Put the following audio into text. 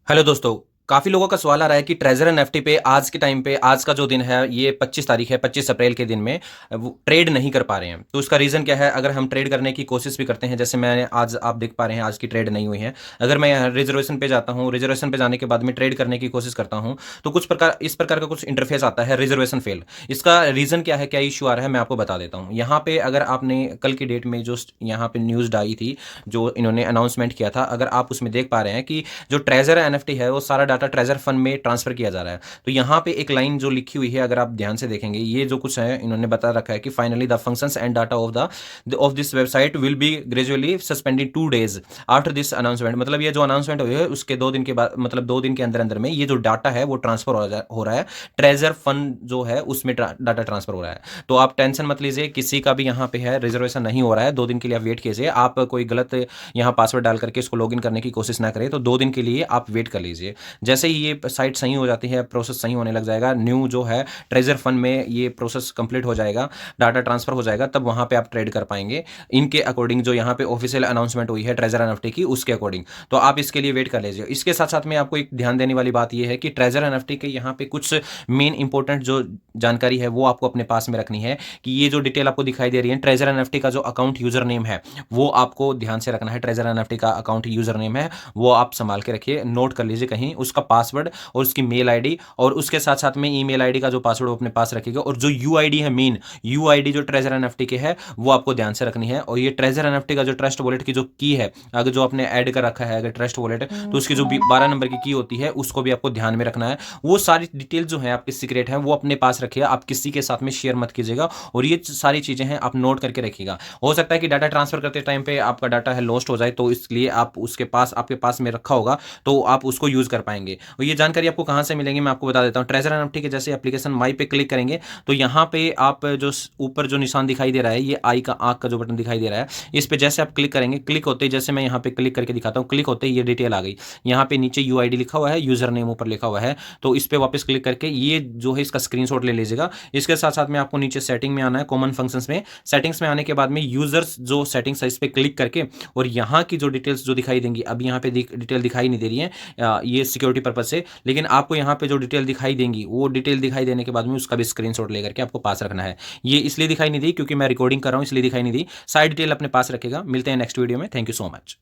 Hello दोस्तों, काफ़ी लोगों का सवाल आ रहा है कि ट्रेज़र एनएफटी पे आज के टाइम पे आज का जो दिन है ये 25 तारीख है, 25 अप्रैल के दिन में वो ट्रेड नहीं कर पा रहे हैं। तो उसका रीज़न क्या है? अगर हम ट्रेड करने की कोशिश भी करते हैं, जैसे मैं आज आप देख पा रहे हैं आज की ट्रेड नहीं हुई है। अगर मैं यहाँ रिज़र्वेशन पे जाता हूँ, रिज़र्वेशन पे जाने के बाद में ट्रेड करने की कोशिश करता हूँ, तो कुछ प्रकार इस प्रकार का कुछ इंटरफ़ेस आता है रिज़र्वेशन फ़ेल। इसका रीज़न क्या है, क्या इश्यू आ रहा है, मैं आपको बता देता हूँ। यहाँ पे अगर आपने कल की डेट में जो यहाँ पे न्यूज़ आई थी, जो इन्होंने अनाउंसमेंट किया था, अगर आप उसमें देख पा रहे हैं कि जो ट्रेजर एनएफटी है वो सारा डाटा ट्रेजर फंड में ट्रांसफर किया जा रहा है। तो यहाँ पे एक लाइन जो लिखी हुई है, अगर आप ध्यान से देखेंगे, ये जो कुछ है इन्होंने बता रखा है कि finally the functions and data of this website will be gradually suspended 2 days after this announcement. मतलब ये जो अनाउंसमेंट हुई है उसके 2 दिन के बाद, मतलब 2 दिन के अंदर अंदर में ये जो डाटा है वो ट्रांसफर हो रहा है, ट्रेजर फंड जो है उसमें डाटा ट्रांसफर हो रहा है। तो आप टेंशन मत लीजिए, किसी का भी यहाँ पे है रिजर्वेशन नहीं हो रहा है। 2 दिन के लिए आप वेट कीजिए। आप कोई गलत यहाँ पासवर्ड डाल करके इसको लॉगिन करने की कोशिश ना करें। तो 2 दिन के लिए आप वेट कर लीजिए। जैसे ही ये साइट सही हो जाती है, प्रोसेस सही होने लग जाएगा, न्यू जो है ट्रेजर फंड में ये प्रोसेस कंप्लीट हो जाएगा, डाटा ट्रांसफर हो जाएगा, तब वहाँ पे आप ट्रेड कर पाएंगे इनके अकॉर्डिंग जो यहाँ पे ऑफिशियल अनाउंसमेंट हुई है ट्रेजर एनएफटी की, उसके अकॉर्डिंग। तो आप इसके लिए वेट कर लीजिए। इसके साथ साथ में आपको एक ध्यान देने वाली बात यह है कि ट्रेजर एनएफटी के यहाँ पे कुछ मेन इंपॉर्टेंट जो जानकारी है वो आपको अपने पास में रखनी है। कि ये जो डिटेल आपको दिखाई दे रही है, ट्रेजर एनएफटी का जो अकाउंट यूजर नेम है वो आपको ध्यान से रखना है। ट्रेजर एनएफटी का अकाउंट यूजर नेम है वो आप संभाल के रखिए, नोट कर लीजिए कहीं, उसका पासवर्ड और उसकी मेल आईडी, और उसके साथ साथ में ईमेल आईडी का जो पासवर्ड वो अपने पास रखिएगा। और जो यूआईडी है, मेन यूआईडी जो ट्रेजर एनएफटी के है वो आपको ध्यान से रखनी है। और ये ट्रेजर एनएफटी का जो ट्रस्ट वॉलेट की जो की है, अगर जो आपने ऐड कर रखा है अगर ट्रस्ट वॉलेट, तो उसकी जो 12 नंबर की होती है उसको भी आपको ध्यान में रखना है। वो सारी डिटेल जो है आपकी सीक्रेट है वो अपने पास रखिए, आप किसी के साथ में शेयर मत कीजिएगा। और ये सारी चीजें हैं आप नोट करके रखिएगा। हो सकता है कि डाटा ट्रांसफर करते टाइम पे आपका डाटा है लॉस्ट हो जाए, तो इसलिए आप उसके पास आपके पास में रखा होगा तो आप उसको यूज कर पाएंगे। और ये जानकारी आपको कहां से मिलेंगी मैं आपको बता देता हूं। ट्रेजर एनएफटी के जैसे एप्लीकेशन माई पे क्लिक करेंगे तो यहाँ पे आप जो ऊपर जो निशान दिखाई दे रहा है, ये आई का आंख का जो बटन दिखाई दे रहा है, इस पे जैसे आप क्लिक करेंगे, क्लिक होते ही जैसे मैं यहाँ पे क्लिक करके दिखाता हूँ, क्लिक होते ही ये डिटेल आ गई। यहाँ पे नीचे यूआईडी लिखा हुआ है, यूजर नेम ऊपर लिखा हुआ है। तो इस पे वापस क्लिक करके ये जो है इसका स्क्रीनशॉट ले लीजिएगा। इसके साथ साथ में आपको नीचे सेटिंग में आना है, कॉमन फंक्शंस में। सेटिंग्स में आने के बाद में यूजर्स जो सेटिंग्स है इस पे क्लिक करके, और यहाँ की जो डिटेल्स जो दिखाई देंगी, अब यहाँ पे डिटेल दिखाई नहीं दे रही है, ये सिक्योरिटी पर्पज से, लेकिन आपको यहाँ पे जो डिटेल दिखाई देंगी वो डिटेल दिखाई देने के बाद में उसका भी स्क्रीनशॉट लेकर के आपको पास रखना है। ये इसलिए दिखाई नहीं दी क्योंकि मैं रिकॉर्डिंग कर रहा हूँ, इसलिए दिखाई नहीं दी। सारी डिटेल अपने पास रखेगा। मिलते हैं नेक्स्ट वीडियो में। Thank you so much.